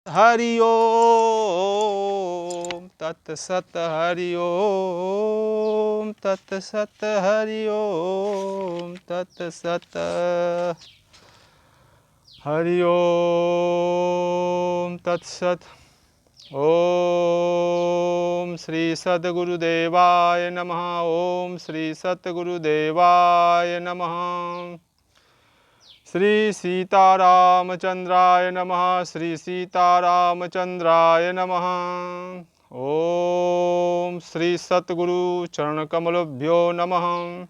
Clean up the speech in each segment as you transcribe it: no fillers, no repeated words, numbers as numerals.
हरि ओम तत्सत हरि ओम तत्सत हरि ओम तत्सत हरि ओम तत्सत। ओम श्री सद्गुरुदेवाय नमः। ओम श्री सद्गुरुदेवाय नमः। श्री सीतारामचंद्राय नमः। श्री सीतारामचंद्राय नमः। ओम श्री सद्गुरु चरणकमलभ्यो नमः।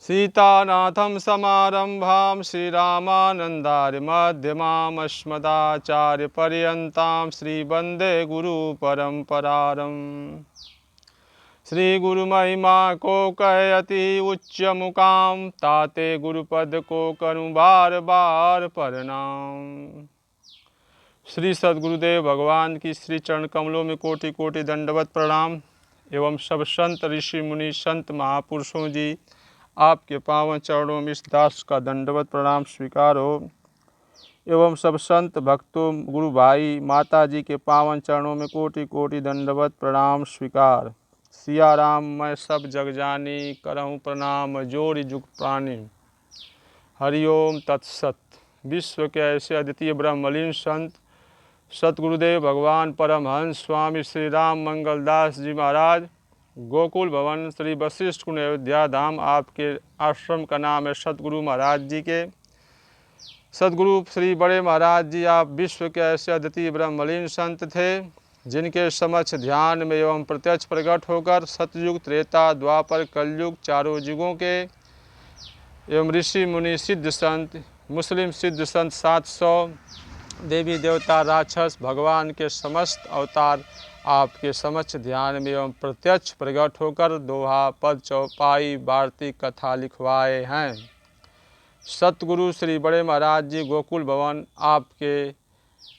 सीतानाथं समारंभां श्रीरामानन्दार्य मध्यमाम् अस्मदाचार्यपर्यन्तां श्रीवन्दे गुरुपरम्पराम्। श्री गुरु महिमा को कह अति उच्च मुकाम, ताते गुरुपद को करूं बार बार प्रणाम। श्री सद्गुरुदेव भगवान की श्री चरण कमलों में कोटि कोटि दंडवत प्रणाम। एवं सब संत ऋषि मुनि संत महापुरुषों जी, आपके पावन चरणों में इस दास का दंडवत प्रणाम स्वीकार हो। एवं सब संत भक्तों, गुरु भाई, माता जी के पावन चरणों में कोटि कोटि दंडवत प्रणाम स्वीकार। सिया राम मैं सब जग जानी, करहूँ प्रणाम जोरि जुग प्राणी। हरिओम तत्सत। विश्व के ऐसे अद्वितीय ब्रह्मलीन संत सतगुरुदेव भगवान परमहंस स्वामी श्री राम मंगलदास जी महाराज, गोकुल भवन श्री वशिष्ठ कुंड अयोध्या धाम, आपके आश्रम का नाम है सतगुरु महाराज जी के। सतगुरु श्री बड़े महाराज जी आप विश्व के ऐसे अद्वितीय ब्रह्मलीन संत थे, जिनके समक्ष ध्यान में एवं प्रत्यक्ष प्रकट होकर सतयुग, त्रेता, द्वापर, कलयुग चारों युगों के एवं ऋषि मुनि सिद्ध संत, मुस्लिम सिद्ध संत 700 देवी देवता, राक्षस, भगवान के समस्त अवतार आपके समक्ष ध्यान में एवं प्रत्यक्ष प्रकट होकर दोहा, पद, चौपाई, वार्तिक, कथा लिखवाए हैं। सतगुरु श्री बड़े महाराज जी गोकुल भवन आपके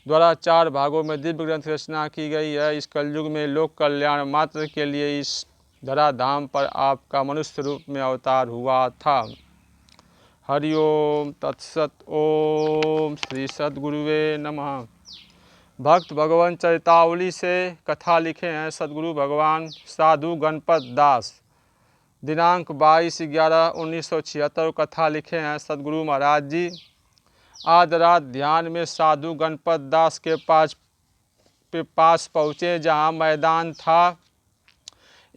द्वारा 4 भागों में दिव्य ग्रंथ रचना की गई है। इस कलयुग में लोक कल्याण मात्र के लिए इस धराधाम पर आपका मनुष्य रूप में अवतार हुआ था। हरि ओम तत्सत। ओम श्री सद्गुरुवे नमः। भक्त भगवान चरितावली से कथा लिखे हैं सद्गुरु भगवान साधु गणपत दास। दिनांक 22/11/1976 कथा लिखे हैं सद्गुरु महाराज जी। आज रात ध्यान में साधु गणपत दास के पास पहुँचे, जहाँ मैदान था,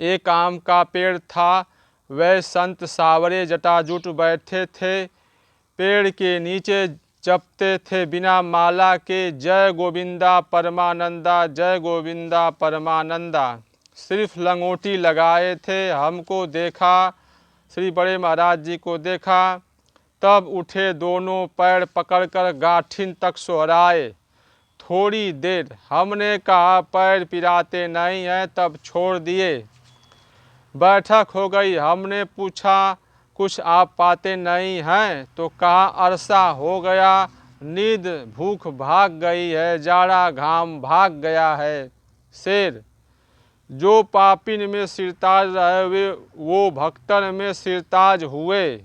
एक आम का पेड़ था। वह संत सावरे जटाजुट बैठे थे, पेड़ के नीचे जपते थे बिना माला के, जय गोविंदा परमानंदा, जय गोविंदा परमानंदा। सिर्फ लंगोटी लगाए थे। हमको देखा, श्री बड़े महाराज जी को देखा, तब उठे, दोनों पैर पकड़कर गाठिन तक सोहराए। थोड़ी देर हमने कहा पैर पिराते नहीं हैं, तब छोड़ दिए। बैठक हो गई। हमने पूछा कुछ आप पाते नहीं हैं, तो कहा अरसा हो गया, नींद भूख भाग गई है, जाड़ा घाम भाग गया है। शेर जो पापिन में सिरताज रहे वो भक्तन में सिरताज हुए।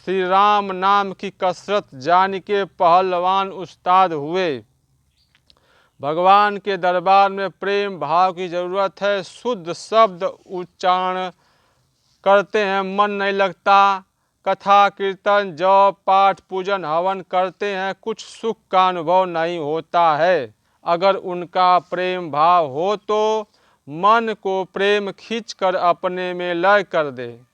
श्री राम नाम की कसरत जान के पहलवान उस्ताद हुए। भगवान के दरबार में प्रेम भाव की ज़रूरत है। शुद्ध शब्द उच्चारण करते हैं, मन नहीं लगता। कथा, कीर्तन, जप, पाठ, पूजन, हवन करते हैं, कुछ सुख का अनुभव नहीं होता है। अगर उनका प्रेम भाव हो तो मन को प्रेम खींचकर अपने में लय कर दे।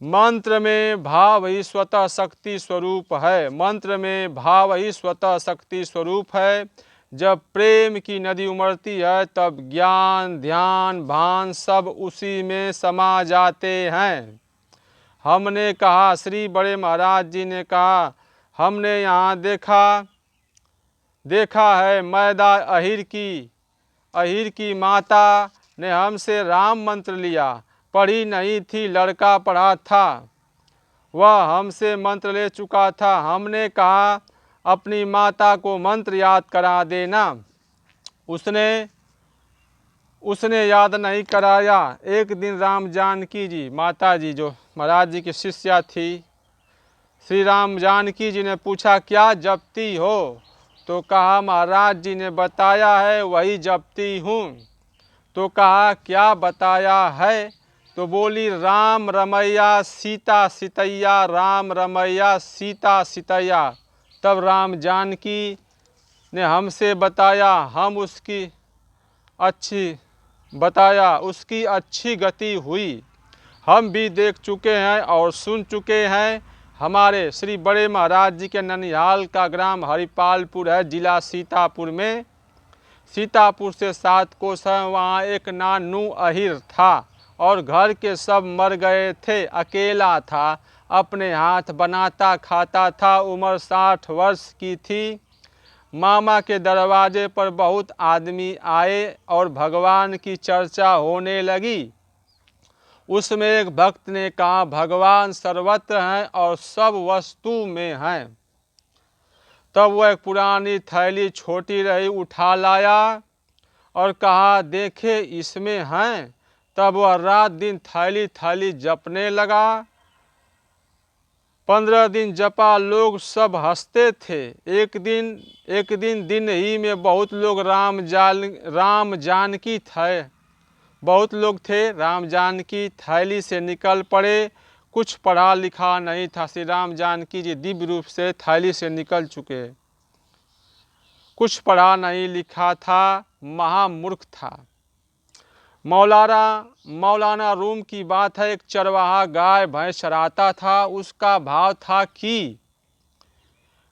मंत्र में भाव ही स्वतः शक्ति स्वरूप है। मंत्र में भाव ही स्वतः शक्ति स्वरूप है। जब प्रेम की नदी उमड़ती है, तब ज्ञान, ध्यान, भान सब उसी में समा जाते हैं। हमने कहा, श्री बड़े महाराज जी ने कहा, हमने यहाँ देखा है मैदा अहिर की माता ने हमसे राम मंत्र लिया। पढ़ी नहीं थी, लड़का पढ़ा था, वह हमसे मंत्र ले चुका था। हमने कहा अपनी माता को मंत्र याद करा देना। उसने याद नहीं कराया। एक दिन राम जानकी जी, माता जी जो महाराज जी की शिष्या थी, श्री राम जानकी जी ने पूछा क्या जपती हो? तो कहा महाराज जी ने बताया है वही जपती हूँ। तो कहा क्या बताया है? तो बोली राम रमैया सीता सितैया, राम रमैया सीता सितैया। तब राम जानकी ने हमसे बताया, हम उसकी अच्छी बताया, उसकी अच्छी गति हुई। हम भी देख चुके हैं और सुन चुके हैं। हमारे श्री बड़े महाराज जी के ननिहाल का ग्राम हरिपालपुर है, जिला सीतापुर में। सीतापुर से 7 कोस है। वहाँ एक नानू अहिर था और घर के सब मर गए थे, अकेला था, अपने हाथ बनाता खाता था। उम्र 60 वर्ष की थी। मामा के दरवाजे पर बहुत आदमी आए और भगवान की चर्चा होने लगी। उसमें एक भक्त ने कहा भगवान सर्वत्र हैं और सब वस्तु में हैं। तब वह एक पुरानी थैली छोटी रही उठा लाया और कहा देखे इसमें हैं। तब वह रात दिन थैली थैली जपने लगा। 15 दिन जपा। लोग सब हंसते थे। एक दिन ही में बहुत लोग राम जानकी थे। बहुत लोग थे, राम जानकी थैली से निकल पड़े। कुछ पढ़ा लिखा नहीं था। श्री राम जानकी जी दिव्य रूप से थैली से निकल चुके। कुछ पढ़ा नहीं लिखा था, महामूर्ख था। मौलाना रूम की बात है, एक चरवाहा गाय भैंस चराता था। उसका भाव था कि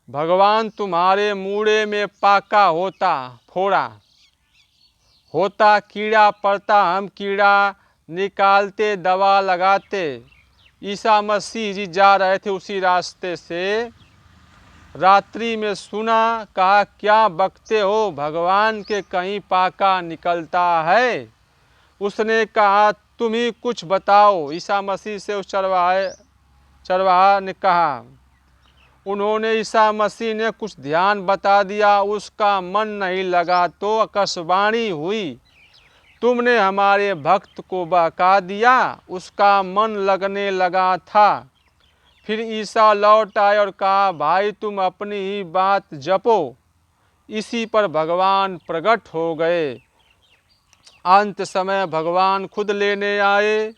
भगवान तुम्हारे मूड़े में पाका होता फोड़ा होता, कीड़ा पड़ता, हम कीड़ा निकालते, दवा लगाते। ईसा मसीह जी जा रहे थे उसी रास्ते से। रात्रि में सुना, कहा क्या बकते हो, भगवान के कहीं पाका निकलता है? उसने कहा तुम ही कुछ बताओ। ईसा मसीह से उस चरवाहा ने कहा। उन्होंने ईसा मसीह ने कुछ ध्यान बता दिया। उसका मन नहीं लगा तो आकाशवाणी हुई, तुमने हमारे भक्त को बहका दिया। उसका मन लगने लगा था। फिर ईसा लौट आए और कहा भाई तुम अपनी ही बात जपो। इसी पर भगवान प्रकट हो गए। अंत समय भगवान खुद लेने आए।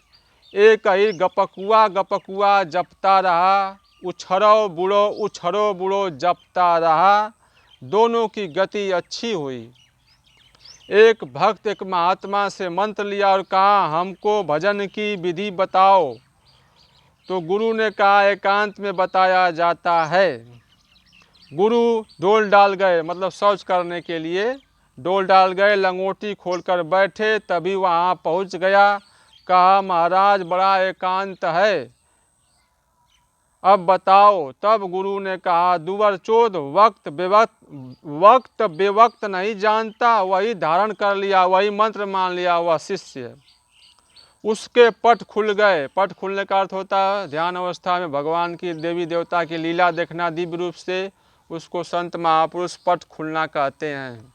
एक ही गपकुआ जपता रहा, उछरो बुड़ो जपता रहा। दोनों की गति अच्छी हुई। एक भक्त एक महात्मा से मंत्र लिया और कहा हमको भजन की विधि बताओ। तो गुरु ने कहा एकांत में बताया जाता है। गुरु डोल डाल गए, मतलब शौच करने के लिए डोल डाल गए, लंगोटी खोलकर बैठे। तभी वहाँ पहुँच गया। कहा महाराज बड़ा एकांत है, अब बताओ। तब गुरु ने कहा दुबर चोद वक्त बेवक्त नहीं जानता, वही धारण कर लिया, वही मंत्र मान लिया वह शिष्य। उसके पट खुल गए। पट खुलने का अर्थ होता है ध्यान अवस्था में भगवान की देवी देवता की लीला देखना दिव्य रूप से, उसको संत महापुरुष पट खुलना कहते हैं।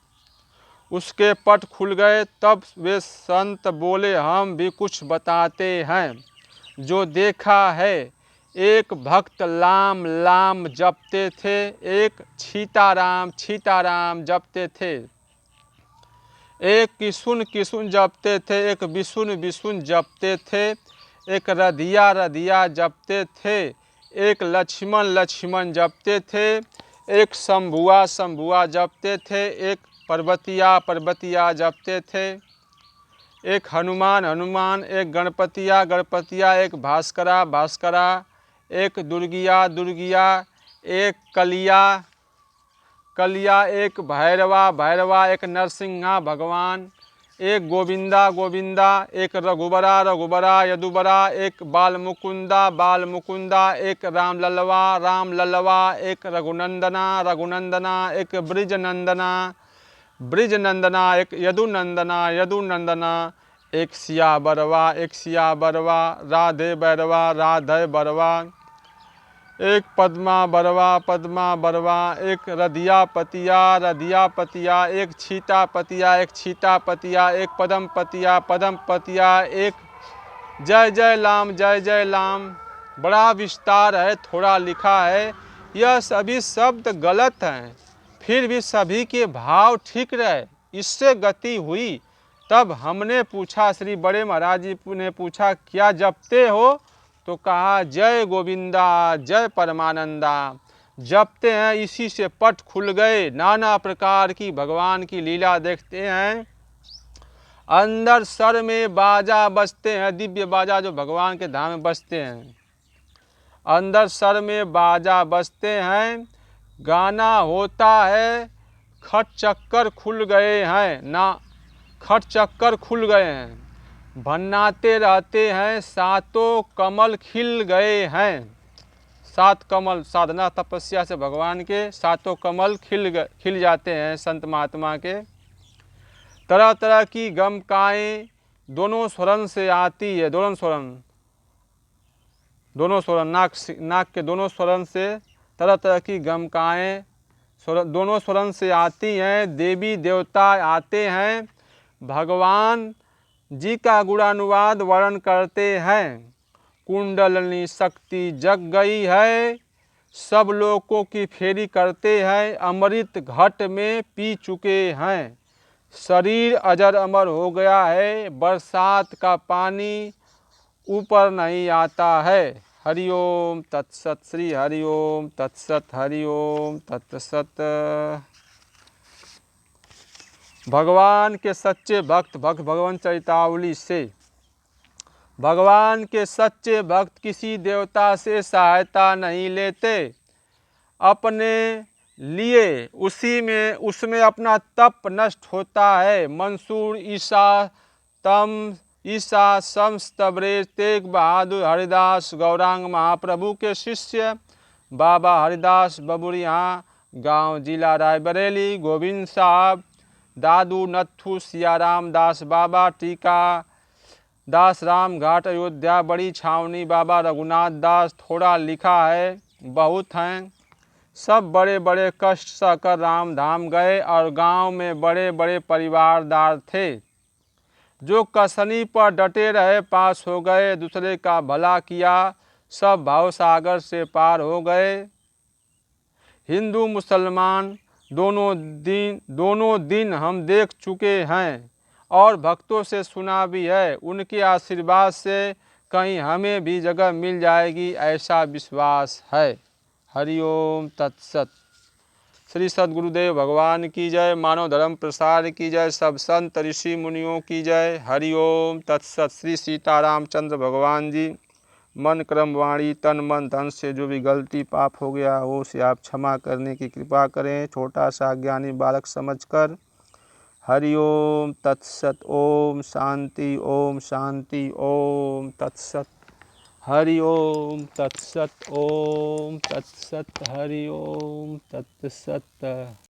उसके पट खुल गए। तब वे संत बोले हम भी कुछ बताते हैं जो देखा है। एक भक्त लाम जपते थे, एक छीताराम जपते थे, एक किसुन जपते थे, एक बिसुन जपते थे, एक रधिया जपते थे, एक लक्ष्मण जपते थे, एक शंभुआ जपते थे, एक पर्वतिया जपते थे, एक हनुमान, एक गणपतिया, एक भास्करा, एक दुर्गिया, एक कलिया, एक भैरवा, एक नरसिंहा भगवान, एक गोविंदा, एक रघुबरा, यदुबरा, एक बाल मुकुंदा, एक राम ललवा, एक रघुनंदना, एक ब्रिजनंदना, एक यदुनंदना, एक सिया बरवा, राधे बरवा, एक पद्मा बरवा, एक रधिया पतिया, एक छीतापतिया, एक पदमपतिया, एक जय लाम। बड़ा विस्तार है, थोड़ा लिखा है। यह सभी शब्द गलत हैं। फिर भी सभी के भाव ठीक रहे, इससे गति हुई। तब हमने पूछा, श्री बड़े महाराज जी ने पूछा, क्या जपते हो? तो कहा, जय गोविंदा जय परमानंदा। जपते हैं, इसी से पट खुल गए। नाना प्रकार की भगवान की लीला देखते हैं। अंदर सर में बाजा बजते हैं, दिव्य बाजा जो भगवान के धाम में बजते हैं। अंदर सर में बाजा बजते हैं, गाना होता है, खट चक्कर खुल गए हैं ना, खट चक्कर खुल गए हैं। भन्नाते रहते हैं, सातों कमल खिल गए हैं। सात कमल, साधना तपस्या से भगवान के सातों कमल खिल जाते हैं संत महात्मा के। तरह तरह की गमकाएँ दोनों स्वरन से आती है, दोनों स्वरन, नाक के दोनों स्वरन से तरह तरह की गमकाएँ दोनों स्वरन से आती हैं। देवी देवता आते हैं, भगवान जी का गुणानुवाद वर्णन करते हैं। कुंडलनी शक्ति जग गई है, सब लोगों की फेरी करते हैं। अमृत घट में पी चुके हैं, शरीर अजर अमर हो गया है। बरसात का पानी ऊपर नहीं आता है। हरि ओम तत्सत। श्री हरि ओम तत्सत। हरि ओम तत्सत। भगवान के सच्चे भक्त भगवान चरितावली से, भगवान के सच्चे भक्त किसी देवता से सहायता नहीं लेते, अपने लिए उसमें अपना तप नष्ट होता है। मंसूर ईसा शम्स तबरेज तेग बहादुर हरिदास गौरांग महाप्रभु के शिष्य बाबा हरिदास बबुरिया गांव जिला रायबरेली, गोविंद साहब, दादू नत्थू, सियाराम दास बाबा, टीका दास राम घाट अयोध्या, बड़ी छावनी बाबा रघुनाथ दास। थोड़ा लिखा है, बहुत हैं। सब बड़े बड़े कष्ट सहकर राम धाम गए और गांव में बड़े बड़े परिवारदार थे। जो कसनी पर डटे रहे पास हो गए, दूसरे का भला किया, सब भावसागर से पार हो गए। हिंदू मुसलमान दोनों दिन हम देख चुके हैं और भक्तों से सुना भी है। उनके आशीर्वाद से कहीं हमें भी जगह मिल जाएगी, ऐसा विश्वास है। हरि ओम तत्सत। श्री सद्गुरुदेव भगवान की जय। मानव धर्म प्रसार की जय। सब संत ऋषि मुनियों की जय। हरि ओम तत्सत। श्री सीतारामचंद्र भगवान जी, मन कर्म वाणी तन मन धन से जो भी गलती पाप हो गया हो उसे आप क्षमा करने की कृपा करें, छोटा सा ज्ञानी बालक समझकर। हरि ओम तत्सत। ओम शांति, ओम शांति, ओम तत्सत। हरि ओम तत्सत। ओम तत्सत। हरि ओम तत्सत।